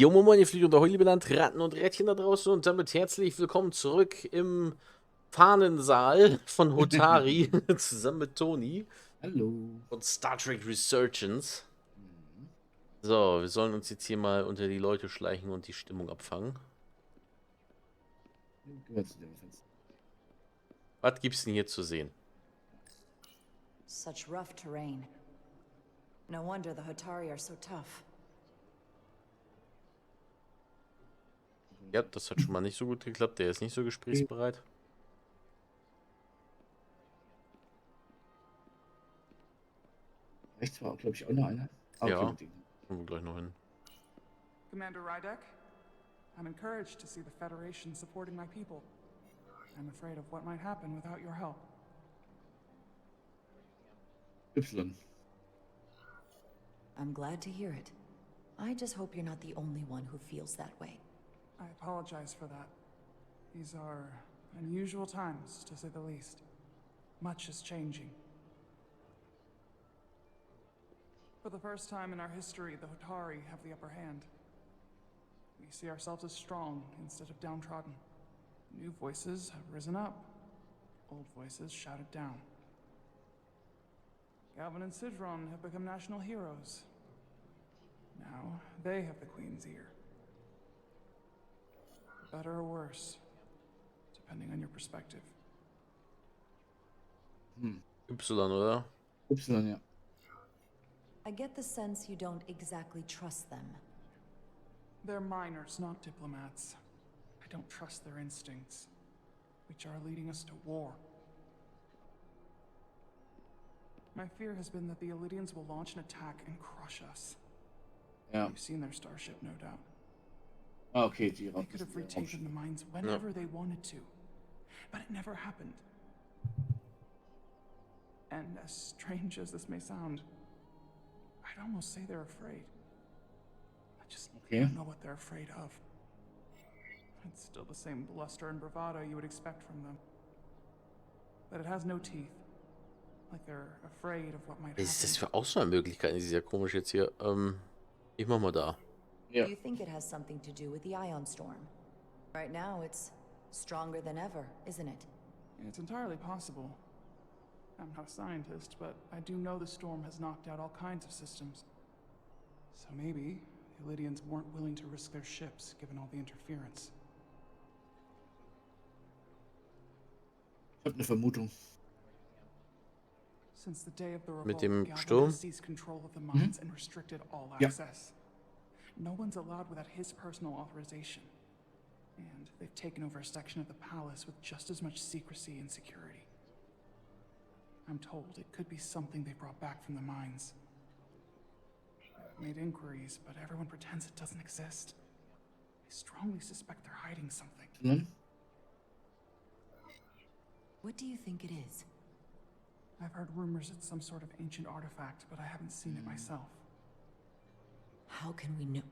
Jo, Moin, ihr Fliegen und Ahoi, liebe Landratten und Rädchen da draußen und damit herzlich willkommen zurück im Fahnensaal von Hotari zusammen mit Toni Hallo. und Star Trek Resurgence. Mhm. So, wir sollen uns jetzt hier mal unter die Leute schleichen und die Stimmung abfangen. Gehört zu dem Fenster. Was gibt's denn hier zu sehen? Such rough terrain. No wonder the Hotari are so tough. Ja, das hat schon mal nicht so gut geklappt. Der ist nicht so gesprächsbereit. Rechts war, glaube ich, auch noch einer. Ah, okay, Ja, mit dem. kommen wir gleich noch hin. Commander Rydek, I'm encouraged to see the Federation supporting my people. I'm afraid of what might happen without your help. Y. I'm glad to hear it. I just hope you're not the only one who feels that way. I apologize for that. These are unusual times, to say the least. Much is changing. For the first time in our history, the Hotari have the upper hand. We see ourselves as strong instead of downtrodden. New voices have risen up. Old voices shouted down. Galvin and Sidron have become national heroes. Now they have the Queen's ear. For better or worse, depending on your perspective. Y, oder? Y, ja. I get the sense you don't exactly trust them. They're miners, not diplomats. I don't trust their instincts, which are leading us to war. My fear has been that the Illidians will launch an attack and crush us. Ja. You've seen their starship, no doubt. Ah, okay, die They could have retaken the mines whenever they wanted to, but it never happened. And as strange as this may sound, I'd almost say they're afraid. I just don't know what they're afraid of. It's still the same bluster and bravado you would expect from them. But it has no teeth. Like they're afraid of what might Was ist das happen. für Auswahlmöglichkeiten? Die ist ja komisch jetzt hier. Ich mach mal da. Ja. Do you think it has something to do with the Ion Storm? Right now, it's stronger than ever, isn't it? It's entirely possible. I'm not a scientist, but I do know the storm has knocked out all kinds of systems. So maybe the Illidians weren't willing to risk their ships given all the interference. Ich habe eine Vermutung. Since the day of the Mit revolt, dem Galvin Sturm? has seized control of the mines and restricted all Ja. access. No one's allowed without his personal authorization. And they've taken over a section of the palace with just as much secrecy and security. I'm told it could be something they brought back from the mines. I've made inquiries, but everyone pretends it doesn't exist. I strongly suspect they're hiding something. Y. What do you think it is? I've heard rumors it's some sort of ancient artifact, but I haven't seen it myself. How can we know?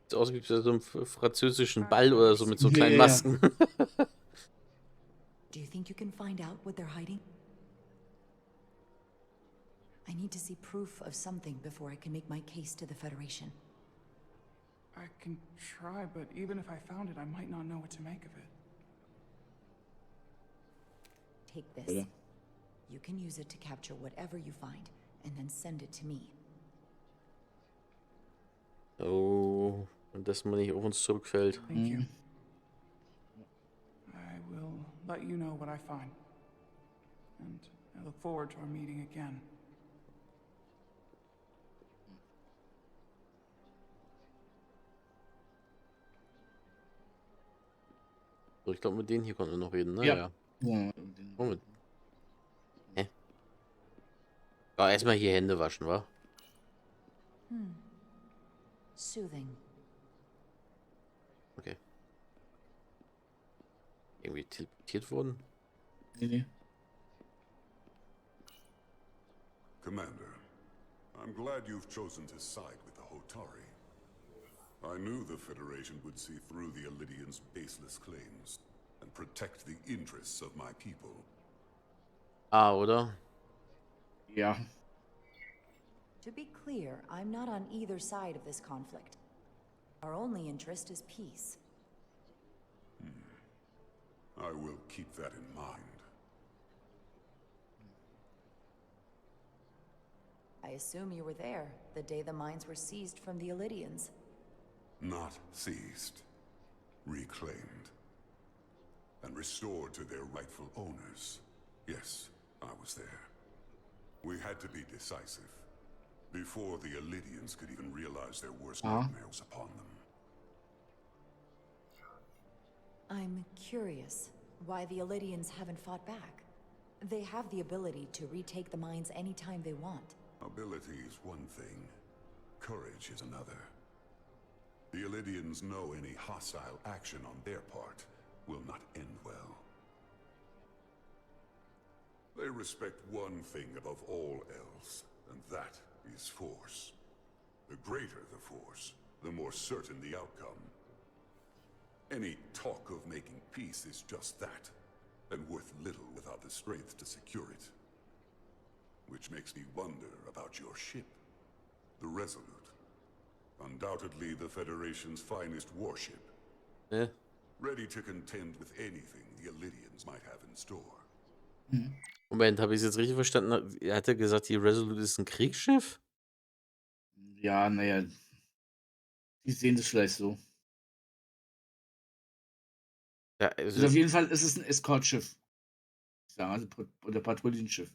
Sieht aus wie so einen französischen Ball oder so mit so kleinen Ja. Masken. Do you think you can find out what they're hiding? I need to see proof of something before I can make my case to the Federation. I can try, but even if I found it, I might not know what to make of it. Take this. Bitte. You can use it to capture whatever you find, and then send it to me. Oh, und dass man nicht auf uns zurückfällt. Thank you. I will let you know what I find. And I look forward to our meeting again. So, ich glaube, mit denen hier konnten wir noch reden, ne? Ja. Ja. Ja. Moment. Hä? Ja, erstmal hier Hände waschen, wa? Soothing. Okay. Irgendwie teleportiert wurden? Nee. Commander, I'm glad you've chosen to side with the Hotari. I knew the Federation would see through the Illidians' baseless claims and protect the interests of my people. Ah, oder? Ja. To be clear, I'm not on either side of this conflict. Our only interest is peace. I will keep that in mind. I assume you were there the day the mines were seized from the Illidians. Not seized. Reclaimed. And restored to their rightful owners. Yes, I was there. We had to be decisive. Before the Illidians could even realize their worst nightmares upon them. I'm curious why the Illidians haven't fought back. They have the ability to retake the mines anytime they want. Ability is one thing. Courage is another. The Illidians know any hostile action on their part will not end well. They respect one thing above all else, and that is force. The greater the force, the more certain the outcome. Any talk of making peace is just that, and worth little without the strength to secure it. Which makes me wonder about your ship, the Resolute. Undoubtedly the Federation's finest warship. Ne? Ready to contend with anything the Illidians might have in store. Moment, habe ich es jetzt richtig verstanden? Er hatte gesagt, die Resolute ist ein Kriegsschiff? Ja, naja. Die sehen das vielleicht so. Ja, Also auf jeden Fall ist es ein Eskortschiff. Ich sage, also oder Patrouillenschiff.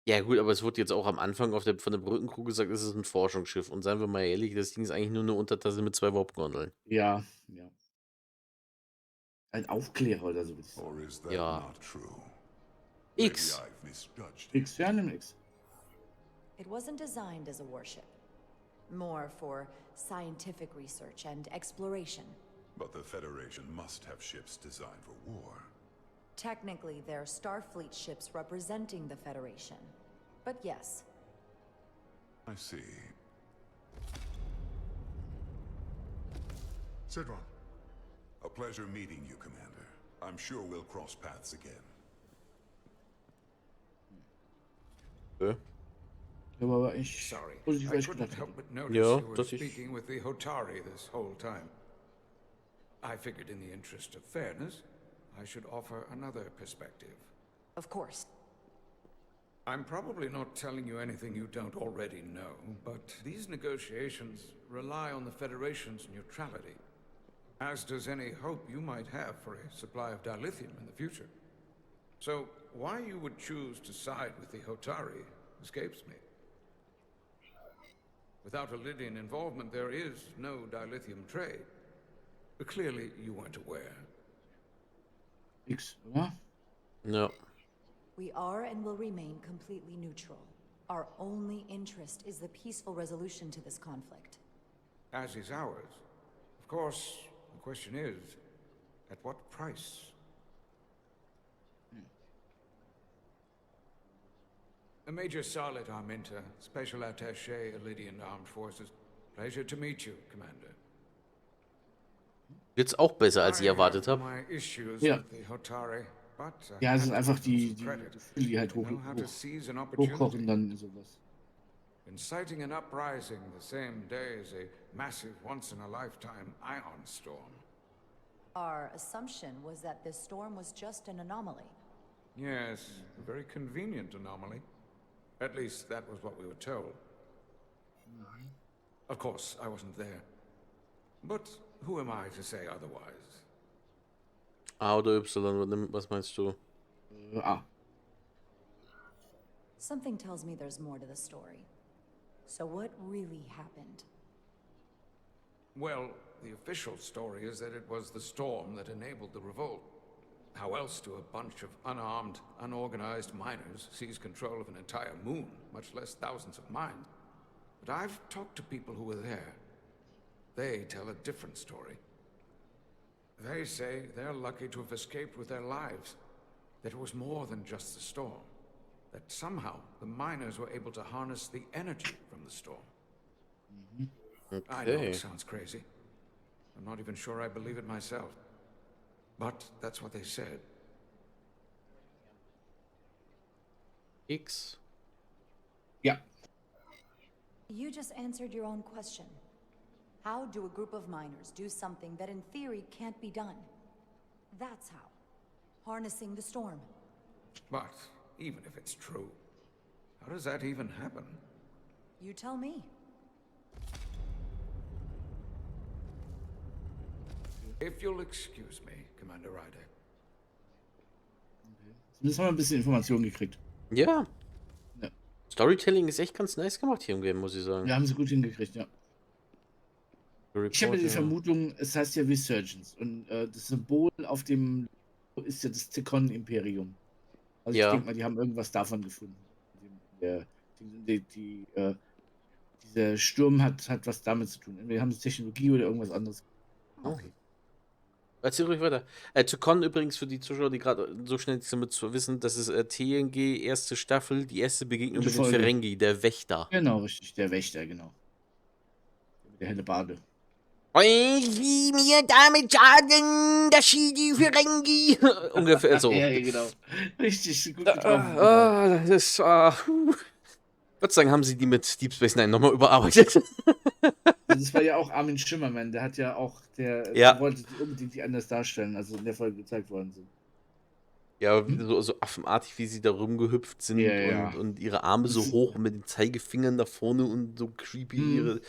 ja gut, aber es wurde jetzt auch am Anfang von der Brückencrew gesagt, es ist ein Forschungsschiff. Und seien wir mal ehrlich, das Ding ist eigentlich nur eine Untertasse mit 2 Warp-Gondeln. Ja, ja. Ein Aufklärer oder so. Or is that Ja. not true? X. Maybe I've misjudged. Nix, ja, nimm nix. It wasn't designed as a warship. More for scientific research and exploration. But the Federation must have ships designed for war. Technically, they're Starfleet ships representing the Federation. But yes, I see. Sidron, A pleasure meeting you, Commander. I'm sure we'll cross paths again. Aber ich sorry. positiv I als couldn't gedacht help hätte. but notice Ja, you were das ist- speaking with the Hotari this whole time. I figured in the interest of fairness, I should offer another perspective. of course. I'm probably not telling you anything you don't already know, but these negotiations rely on the Federation's neutrality, as does any hope you might have for a supply of dilithium in the future. So, why you would choose to side with the Hotari escapes me. Without Illidian involvement, there is no dilithium trade. But clearly, you weren't aware. Nix, oder? Ja. We are and will remain completely neutral. Our only interest is the peaceful resolution to this conflict. As is ours. Of course, the question is, at what price? Major Solid Arminta, Special Attaché, Illidian Armed Forces. Pleasure to meet you, Commander. Jetzt auch besser, als ich erwartet I have habe. my issues Ja. with the Hotari, but Ja, es sind have to einfach give them die some credit. Gefühle, die halt They know how to seize an opportunity. hochkochen dann sowas. Inciting an uprising the same day as a massive once-in-a-lifetime ion storm. Our assumption was that this storm was just an anomaly. Yes, a very convenient anomaly. At least that was what we were told. Of course, I wasn't there. But who am I to say otherwise? A oder Y, was meinst du? Ah, Something tells me there's more to the story. So what really happened? Well, the official story is that it was the storm that enabled the revolt. How else do a bunch of unarmed, unorganized miners seize control of an entire moon, much less thousands of mines? But I've talked to people who were there. They tell a different story. They say they're lucky to have escaped with their lives, that it was more than just the storm, that somehow the miners were able to harness the energy from the storm. I know Okay. it sounds crazy. I'm not even sure I believe it myself. But that's what they said. X. ja. You just answered your own question. How do a group of miners do something that in theory can't be done? That's how. Harnessing the storm. But even if it's true, how does that even happen? You tell me. If you'll excuse me, Commander Ryder. Zumindest haben wir ein bisschen Informationen gekriegt. Ja. Ja. Storytelling ist echt ganz nice gemacht hier im Game, muss ich sagen. Wir haben sie gut hingekriegt, ja. Ich habe ja die Vermutung, es heißt ja Resurgence und das Symbol auf dem ist ja das Zirkon-Imperium. Also ich Ja. denke mal, die haben irgendwas davon gefunden. Dieser Sturm hat was damit zu tun. Entweder haben sie Technologie oder irgendwas anderes. Okay. Erzähl ruhig weiter. Zirkon übrigens für die Zuschauer, die gerade so schnell nicht damit zu wissen, das ist TNG, erste Staffel, die erste Begegnung Gute mit den Folge. Ferengi, der Wächter. Genau, richtig. Der Wächter, genau. Der helle Bade. Ich mir damit sagen, dass sie die Ferengi. Ungefähr so. Ja, genau. Richtig gut getroffen. Gott sei Dank haben sie die mit Deep Space Nine nochmal überarbeitet. Das war ja auch Armin Schimmermann, der hat ja auch, der wollte die unbedingt anders darstellen, also in der Folge gezeigt worden sind. Ja, so affenartig, wie sie da rumgehüpft sind Ja. und ihre Arme so hoch und mit den Zeigefingern nach vorne und so creepy.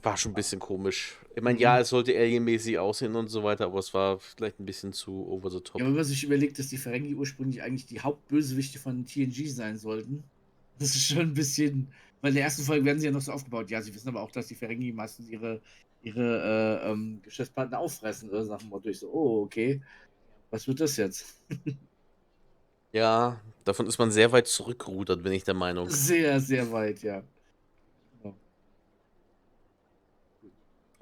War schon ein bisschen komisch. Ich meine, ja, es sollte alienmäßig aussehen und so weiter, aber es war vielleicht ein bisschen zu over the top. Ja, wenn man sich überlegt, dass die Ferengi ursprünglich eigentlich die Hauptbösewichte von TNG sein sollten, das ist schon ein bisschen, weil in der ersten Folge werden sie ja noch so aufgebaut. Ja, sie wissen aber auch, dass die Ferengi meistens ihre Geschäftspartner auffressen oder nach dem Motto. Ich so, oh, okay, was wird das jetzt? Ja, davon ist man sehr weit zurückgerudert, bin ich der Meinung. Sehr, sehr weit, ja.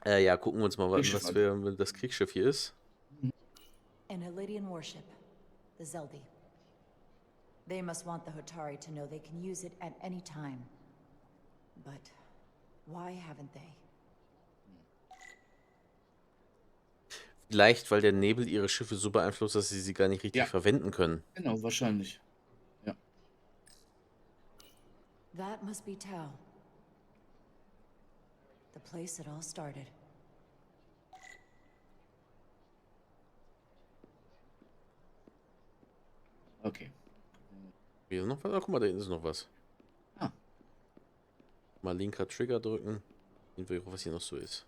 Ja, gucken wir uns mal, was Kriegsschiff für das Kriegsschiff hier ist. An Elydian warship, the Zeldi. They must want the Hotari to know they can use it at any time. But why haven't they? Vielleicht, weil der Nebel ihre Schiffe so beeinflusst, dass sie gar nicht richtig verwenden können. Genau, wahrscheinlich. Ja. That must be Tau. The place it all started. Okay. Hier noch was? Oh, guck mal, da hinten ist noch was. Ah. Mal linker Trigger drücken. Sehen wir, was hier noch so ist.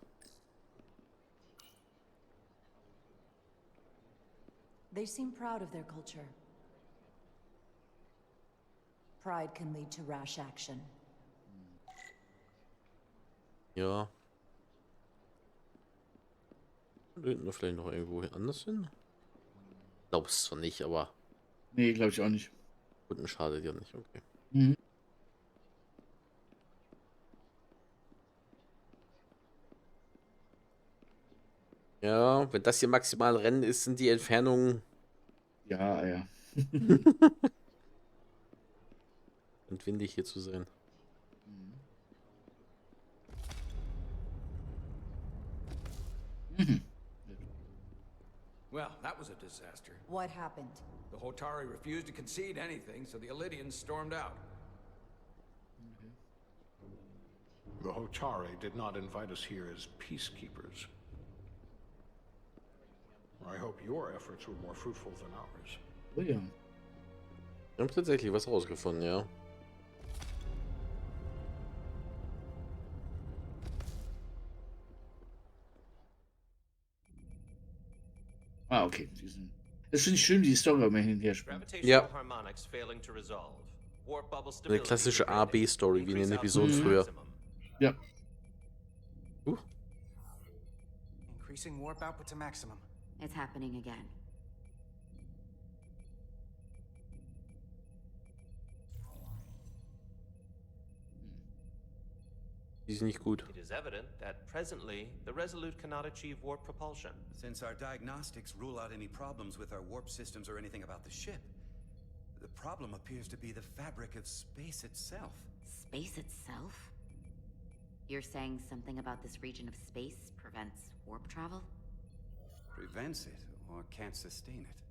They seem proud of their culture. Pride can lead to rash action. Ja. Hinten vielleicht noch irgendwo anders hin? Glaub's zwar nicht, aber Nee, glaube ich auch nicht. unten schadet ja nicht, okay. Mhm. Ja, wenn das hier maximal Rennen ist, sind die Entfernungen Ja. und windig hier zu sein. Well, that was a disaster. What happened? The Hotari refused to concede anything, so the Elydians stormed out. The Hotari did not invite us here as peacekeepers. I hope your efforts were more fruitful than ours. Oh ja. Wir haben tatsächlich was rausgefunden, ja. Ah, okay. Das finde ich schön, wie die Story immer hin und her spielt. Ja. harmonics failing to resolve. Warp bubble Eine stability klassische degrading. A-B-Story, wie in den Increase Episoden output to früher. maximum. Ja. Increasing warp output to maximum. It's happening again. Die sind nicht gut. It is evident that presently the Resolute cannot achieve warp propulsion. Since our diagnostics rule out any problems with our warp systems or anything about the ship, the problem appears to be the fabric of space itself. Space itself? You're saying something about this region of space prevents warp travel? Prevents it or can't sustain it.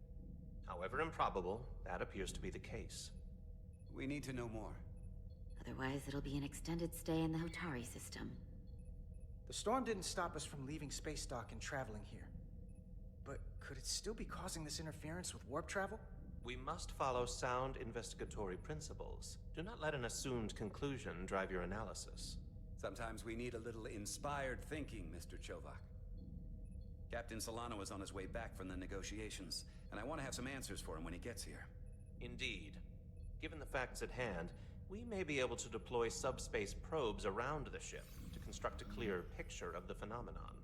However improbable, that appears to be the case. We need to know more. Otherwise, it'll be an extended stay in the Hotari system. The storm didn't stop us from leaving space dock and traveling here. But could it still be causing this interference with warp travel? We must follow sound investigatory principles. Do not let an assumed conclusion drive your analysis. Sometimes we need a little inspired thinking, Mr. Chovak. Captain Solano is on his way back from the negotiations, and I want to have some answers for him when he gets here. Indeed. Given the facts at hand, we may be able to deploy subspace probes around the ship to construct a clear picture of the phenomenon.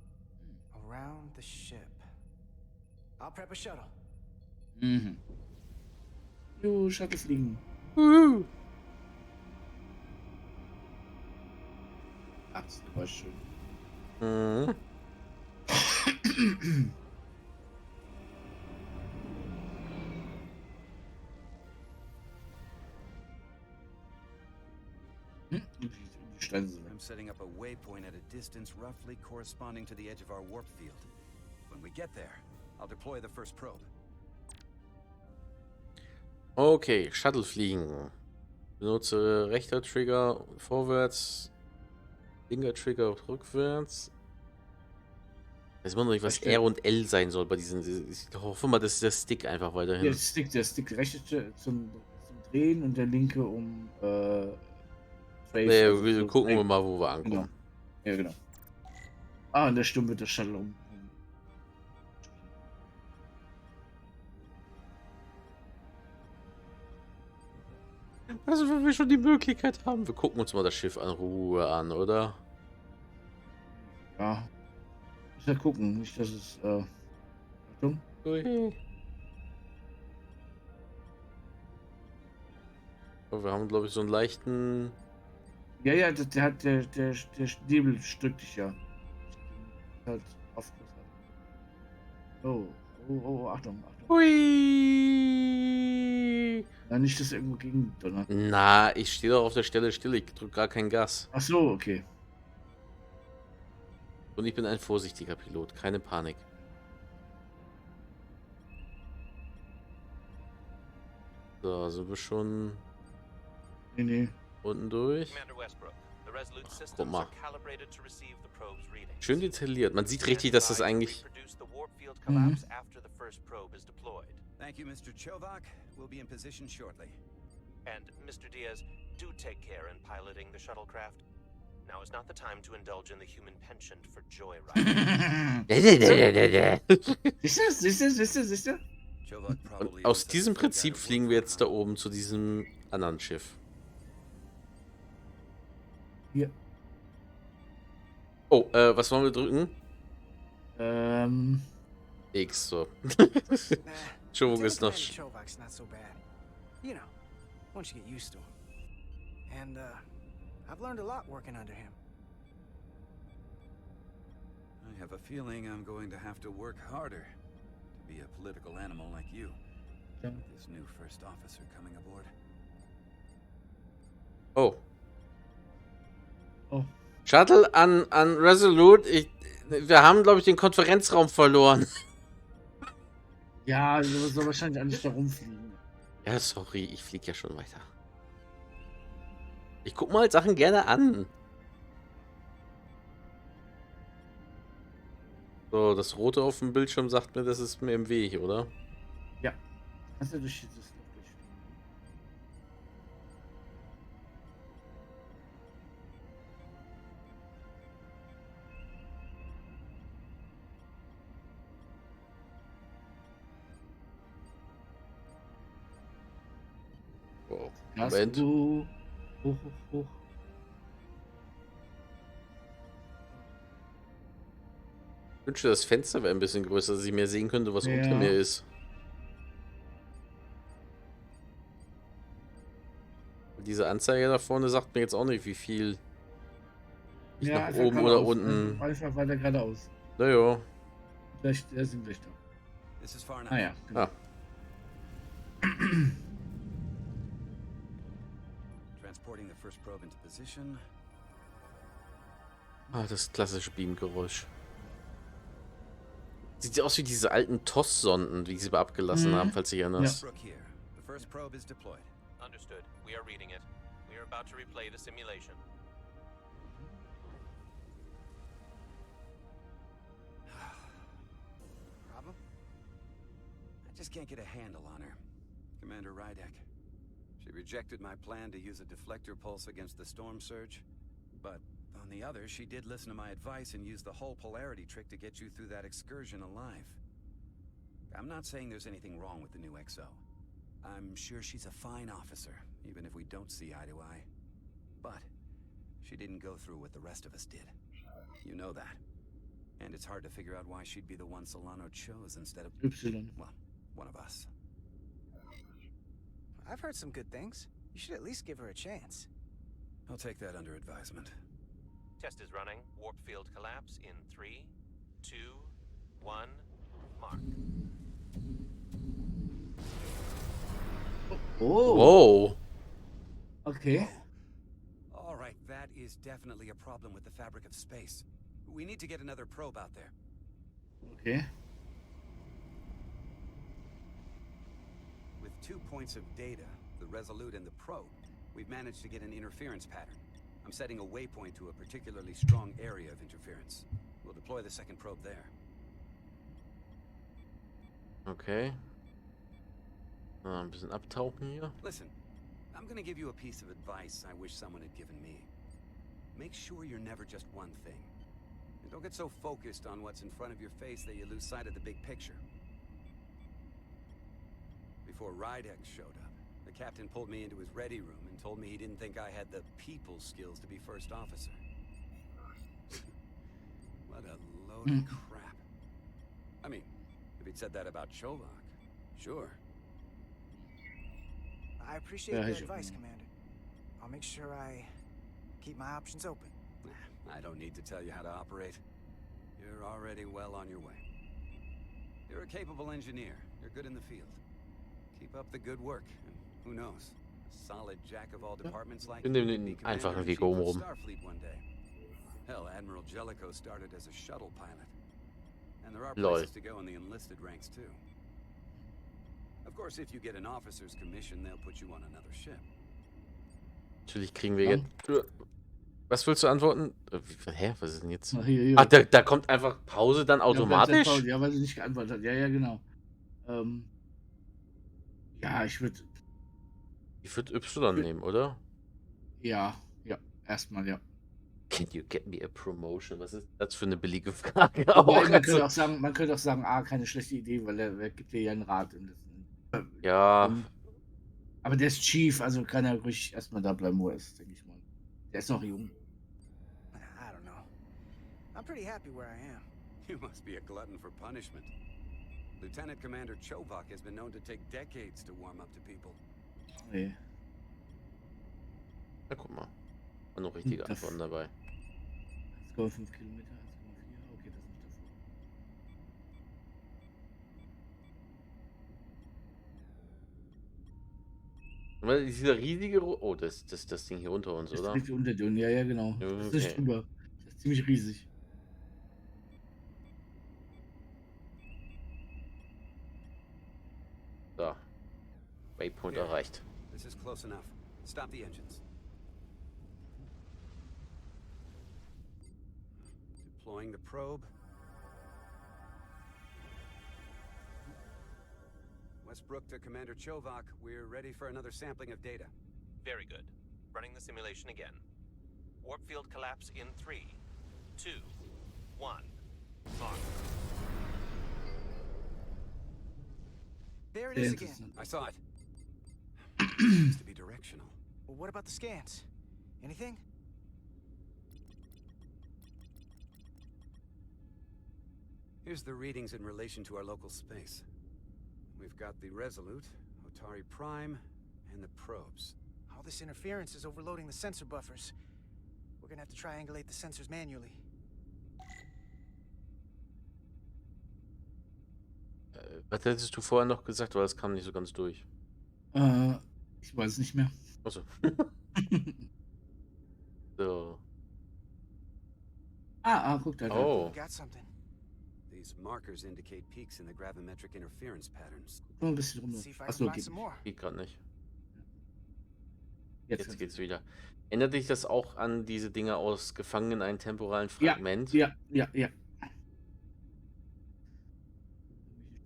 Around the ship. I'll prep a shuttle. Mhm. Jo, Shuttle fliegen. Ach, das war schön. Mhm. Die Steine sind weg. I'm setting up a waypoint at a distance roughly corresponding to the edge of our warp field. When we get there, I'll deploy the first probe. Okay, Shuttle fliegen. Benutze rechter Trigger vorwärts, linker Trigger rückwärts. Ich weiß immer noch nicht, was R und L sein soll bei diesen. Ich hoffe mal, das ist der Stick einfach weiterhin. Der Stick rechte zum Drehen und der linke Wir gucken wir mal, wo wir ankommen. Genau. Ja, genau. Ah, in der Stunde wird der Shuttle um. Also, wenn wir schon die Möglichkeit haben, wir gucken uns mal das Schiff in Ruhe an, oder? Ja. Muss ja gucken, nicht, dass es. Achtung. Ui. Oh, wir haben, glaube ich, so einen leichten. Ja, der Nebel stückt dich ja. Halt aufgepasst. Oh, Achtung. Hui. Ja, nicht, dass er irgendwo gegen donnert. Na, ich stehe doch auf der Stelle still, ich drücke gar kein Gas. Ach so, okay. Und ich bin ein vorsichtiger Pilot, keine Panik. So, sind wir schon Nee. unten durch. Commander Westbrook, the Resolute Ach, guck systems mal. are calibrated to receive the probe's readings. Schön detailliert. Man sieht richtig, dass das eigentlich. Reproduce the warp field collapse after the first probe is deployed. Thank you, Mr. Chovak. We'll be in position shortly. And Mr. Diaz, do take care in piloting the shuttlecraft. Now is not the time to indulge in the human penchant for joyride. Siehst du? Chovak probably Und aus was diesem some Prinzip kind of fliegen wir work jetzt da oben zu diesem anderen Schiff. Hier. Oh, was wollen wir drücken? X, so. Entschuldigung, ist noch. Chovak's not so bad. You know, once you get used to him. And I've learned a lot working under him. I have a feeling I'm going to have to work harder to be a political animal like you. Ja. This new first officer coming aboard. Oh. Oh. Shuttle an Resolute. Wir haben, glaube ich, den Konferenzraum verloren. Ja, soll wahrscheinlich alles da rumfliegen. Ja, sorry, ich fliege ja schon weiter. Ich guck mal Sachen gerne an. So, das Rote auf dem Bildschirm sagt mir, das ist mir im Weg, oder? Ja. Kannst du durch dieses Luft durchfliegen? Oh, Gas, Moment. Hoch. Ich wünschte, das Fenster wäre ein bisschen größer, dass ich mehr sehen könnte, was Ja. unter mir ist. Diese Anzeige da vorne sagt mir jetzt auch nicht, wie viel ich nach einfach oben oder geradeaus. unten. Einfach weiter geradeaus. Naja. Vielleicht sind gleich da. This is far enough. Ah ja, genau. Ah. Transporting the first probe into position. Ah, das klassische Beamgeräusch. Sieht ja aus wie diese alten TOS-Sonden, wie sie abgelassen haben, falls du dich erinnerst. Brooke here. The first probe is deployed. Understood. We are reading it. We are about to replay the simulation. Problem? I just can't get a handle on her. Commander Rydek. She rejected my plan to use a deflector pulse against the storm surge. But on the other, she did listen to my advice and use the whole polarity trick to get you through that excursion alive. I'm not saying there's anything wrong with the new XO. I'm sure she's a fine officer, even if we don't see eye to eye. But she didn't go through what the rest of us did. You know that. And it's hard to figure out why she'd be the one Solano chose instead of, well, one of us. I've heard some good things. You should at least give her a chance. I'll take that under advisement. Test is running. Warp field collapse in 3, 2, 1, mark. Oh. Whoa. Okay. All right, that is definitely a problem with the fabric of space. We need to get another probe out there. Okay. With 2 points of data, the Resolute and the probe, we've managed to get an interference pattern. I'm setting a waypoint to a particularly strong area of interference. We'll deploy the second probe there. Okay. Ein bisschen abtauchen hier. Listen, I'm gonna give you a piece of advice I wish someone had given me. Make sure you're never just one thing. And don't get so focused on what's in front of your face that you lose sight of the big picture. Before Rydek showed up, the captain pulled me into his ready room and told me he didn't think I had the people skills to be first officer. What a load of crap. I mean, if he'd said that about Chovak, sure. I appreciate your advice, Commander. I'll make sure I keep my options open. I don't need to tell you how to operate. You're already well on your way. You're a capable engineer. You're good in the field. Keep up the good work, and who knows? A solid jack of all departments like Wir nehmen den einfachen Weg oben rum. Starfleet one day. Hell, Admiral Jellicoe started as a shuttle pilot. And there are Lol. places to go in the enlisted ranks too. Of course, if you get an officer's commission, they'll put you on another ship. Natürlich kriegen wir jetzt. Was willst du antworten? Hä, was ist denn jetzt? Hier. Ach, da kommt einfach Pause dann automatisch? Ja, weil sie nicht geantwortet hat. Ja, genau. Ja, ich würde Y nehmen, oder? Ja, erstmal ja. Can you get me a promotion? Was ist das für eine billige Frage? Wobei, man könnte auch sagen, keine schlechte Idee, weil er gibt dir ja einen Rat. Ja. Aber der ist Chief, also kann er ruhig erstmal da bleiben, wo er ist, denke ich mal. Der ist noch jung. I don't know. I'm pretty happy where I am. You must be a glutton for punishment. Lieutenant Commander Chovak has been known to take decades to warm up to people. Nee. Na, guck mal. War noch richtige Antworten dabei. 1,5 Kilometer, 1,4. Okay, das ist nicht davor. Weil dieser riesige. Oh, das Ding hier unter uns, Das oder? liegt unter dir. Ja, genau. Das ist nicht drüber. Das ist ziemlich riesig. So. Waypoint erreicht. This is close enough. Stop the engines. Deploying the probe. Westbrook to Commander Chovak. We're ready for another sampling of data. Very good. Running the simulation again. Warp field collapse in 3, 2, 1, mark. There it is again. I saw it. Seems to be directional. Well, what about the scans? Anything? Here's the readings in relation to our local space. We've got the Resolute, Otari Prime, and the probes. All this interference is overloading the sensor buffers. We're gonna have to triangulate the sensors manually. Was hättest du vorher noch gesagt, weil es kam nicht so ganz durch? Ich weiß es nicht mehr. Achso. So. Guck da. Oh. Got something. These markers indicate peaks in the gravimetric interference patterns. Nur ein bisschen rum. See if I Achso, can okay. find some more. Geht gerade nicht. Jetzt geht's wieder. Erinnert dich das auch an diese Dinger aus Gefangen in einem temporalen Ja, Fragment? ja. Welche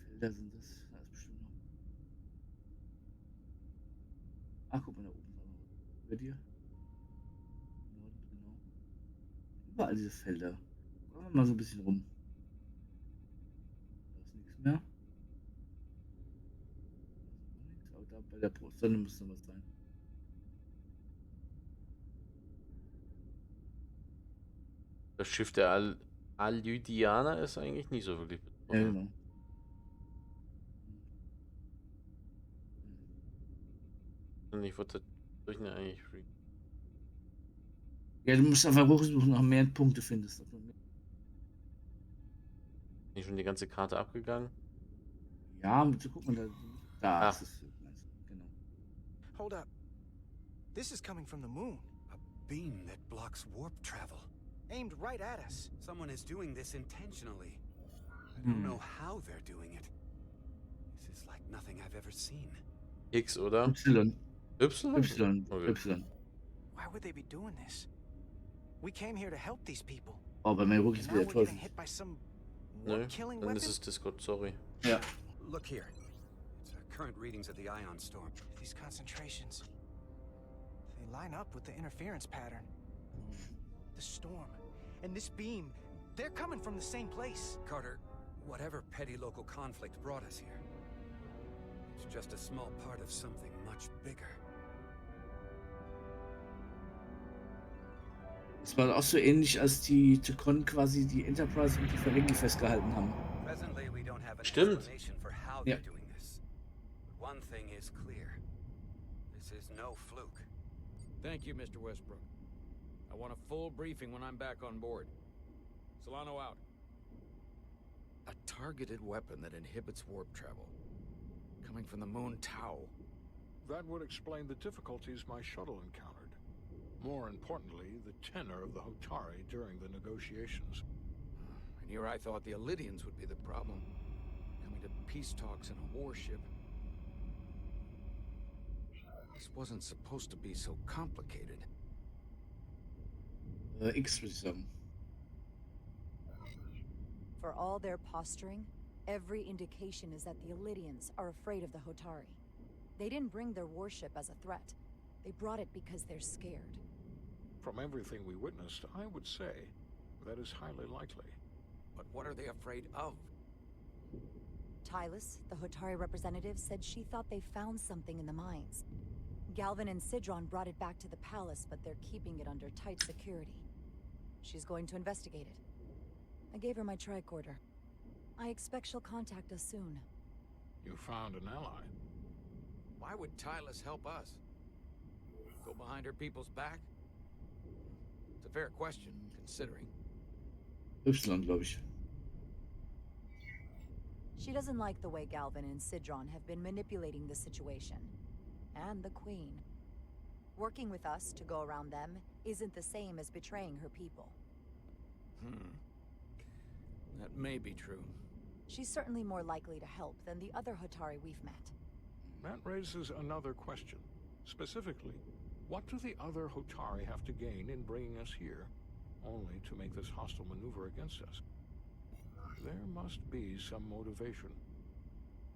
Felder sind das? Da ist bestimmt noch. Ach, guck mal da oben. Über dir. Genau. Überall diese Felder. Gucken wir mal so ein bisschen rum. Da ist nichts mehr. Aber da bei der Sonne muss noch was sein. Das Schiff der Alydianer ist eigentlich nie so wirklich Ja, betroffen. genau. Und ich wollte eigentlich Ja, du musst einfach hochsuchen, nach mehr Punkte findest. nicht schon die ganze Karte abgegangen. Ja, guck mal, da Ah. ist es. Genau. Hold up. This is coming from the moon, A beam that blocks warp travel. aimed right at us. Someone is doing this intentionally. I don't know how they're doing it. This is like nothing I've ever seen. X, oder? Y. Y? Y. Okay. Y. Why would they be doing this? We came here to help these people. Oh, bei mir Ruck And ist now wieder we're Teufel. getting hit by some Nö, warp-killing dann weapon? ist es Discord, sorry. Ja. Look here. It's current readings of the ion storm. These concentrations, they line up with the interference pattern. The storm and this beam, they're coming from the same place. Carter, whatever petty local conflict brought us here, it's just a small part of something much bigger. Es war auch so ähnlich, als die Tekon quasi die Enterprise und die Ferengi festgehalten haben. Presently, we don't have an Stimmt. explanation for how Ja. they're doing this. But one thing is clear. This is no fluke. Thank you, Mr. Westbrook. I want a full briefing when I'm back on board. Solano out. A targeted weapon that inhibits warp travel. Coming from the moon Tau. That would explain the difficulties my shuttle encountered. More importantly, the tenor of the Hotari during the negotiations. And here I thought the Elydians would be the problem. Coming to peace talks in a warship. This wasn't supposed to be so complicated. X würde ich sagen. For all their posturing, every indication is that the Elydians are afraid of the Hotari. They didn't bring their warship as a threat. They brought it because they're scared. From everything we witnessed, I would say that is highly likely. But what are they afraid of? Tylus, the Hotari representative, said she thought they found something in the mines. Galvin and Sidron brought it back to the palace, but they're keeping it under tight security. She's going to investigate it. I gave her my tricorder. I expect she'll contact us soon. You found an ally. Why would Tylus help us? Go behind her people's back? It's a fair question, considering. Y, glaube ich. She doesn't like the way Galvin and Sidron have been manipulating the situation. And the Queen. Working with us to go around them isn't the same as betraying her people. That may be true. She's certainly more likely to help than the other Hotari we've met. That raises another question. Specifically, what do the other Hotari have to gain in bringing us here, only to make this hostile maneuver against us? There must be some motivation.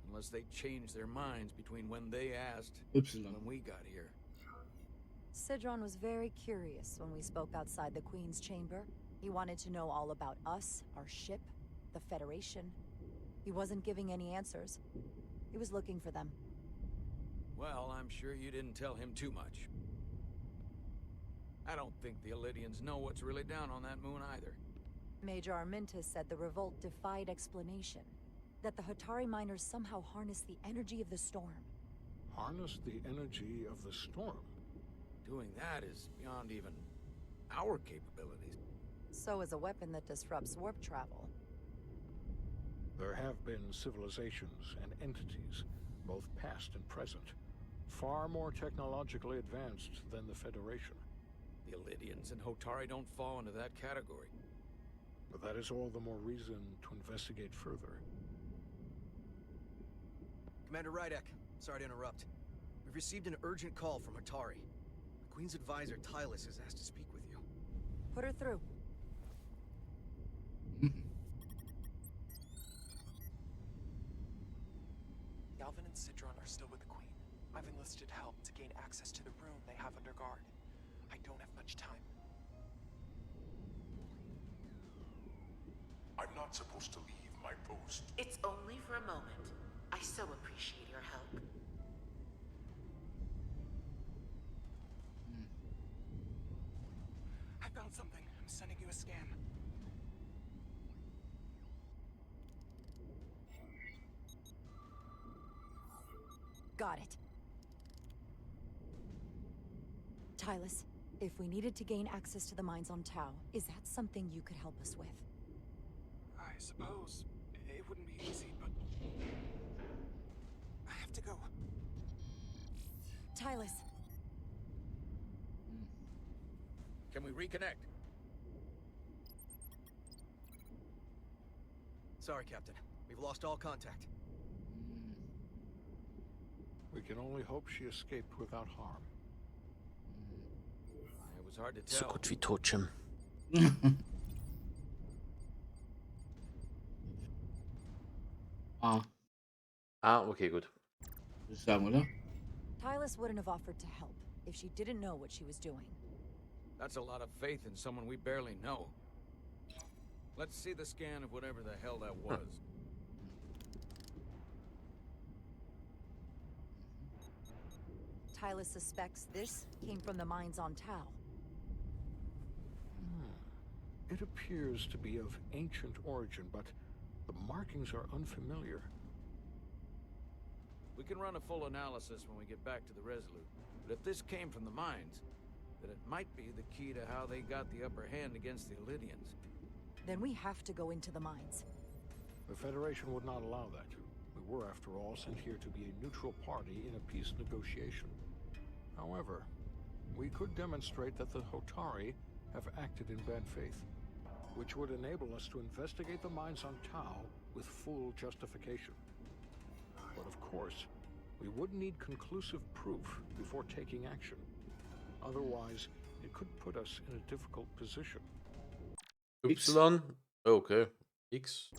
Unless they changed their minds between when they asked Y. and when we got here. Sidron was very curious when we spoke outside the Queen's chamber. He wanted to know all about us, our ship, the Federation. He wasn't giving any answers. He was looking for them. Well, I'm sure you didn't tell him too much. I don't think the Elydians know what's really down on that moon either. Major Armintas said the revolt defied explanation. That the Hotari miners somehow harness the energy of the storm. Harness the energy of the storm. Doing that is beyond even our capabilities. So is a weapon that disrupts warp travel. There have been civilizations and entities, both past and present, far more technologically advanced than the Federation. The Elydians and Hotari don't fall into that category. But that is all the more reason to investigate further. Commander Rydek, sorry to interrupt. We've received an urgent call from Hotari. Queen's advisor, Tylus, has asked to speak with you. Put her through. Galvin and Citron are still with the Queen. I've enlisted help to gain access to the room they have under guard. I don't have much time. I'm not supposed to leave my post. It's only for a moment. I so appreciate your help. I found something. I'm sending you a scan. Got it. Tylus, if we needed to gain access to the mines on Tau, is that something you could help us with? I suppose it wouldn't be easy, but I have to go. Tylus. Can we reconnect? Sorry, Captain. We've lost all contact. We can only hope she escaped without harm. It was hard to So tell. gut wie Totschem. Okay, gut. Würde ich sagen, oder? Tylus wouldn't have offered to help if she didn't know what she was doing. That's a lot of faith in someone we barely know. Let's see the scan of whatever the hell that was. Tylus suspects this came from the mines on Tau. It appears to be of ancient origin, but the markings are unfamiliar. We can run a full analysis when we get back to the Resolute. But if this came from the mines, then it might be the key to how they got the upper hand against the Illydians. Then we have to go into the mines. The Federation would not allow that. We were, after all, sent here to be a neutral party in a peace negotiation. However, we could demonstrate that the Hotari have acted in bad faith, which would enable us to investigate the mines on Tau with full justification. But of course, we would need conclusive proof before taking action. Otherwise, it could put us in a difficult position. Y. Okay. X.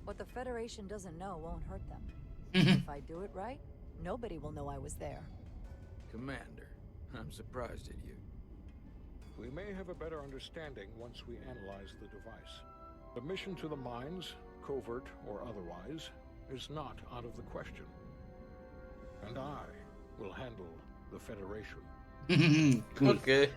What the Federation doesn't know won't hurt them. If I do it right, nobody will know I was there. Commander, I'm surprised at you. We may have a better understanding once we analyze the device. The mission to the mines, covert or otherwise, is not out of the question. And I will handle the Federation. Cool. Okay.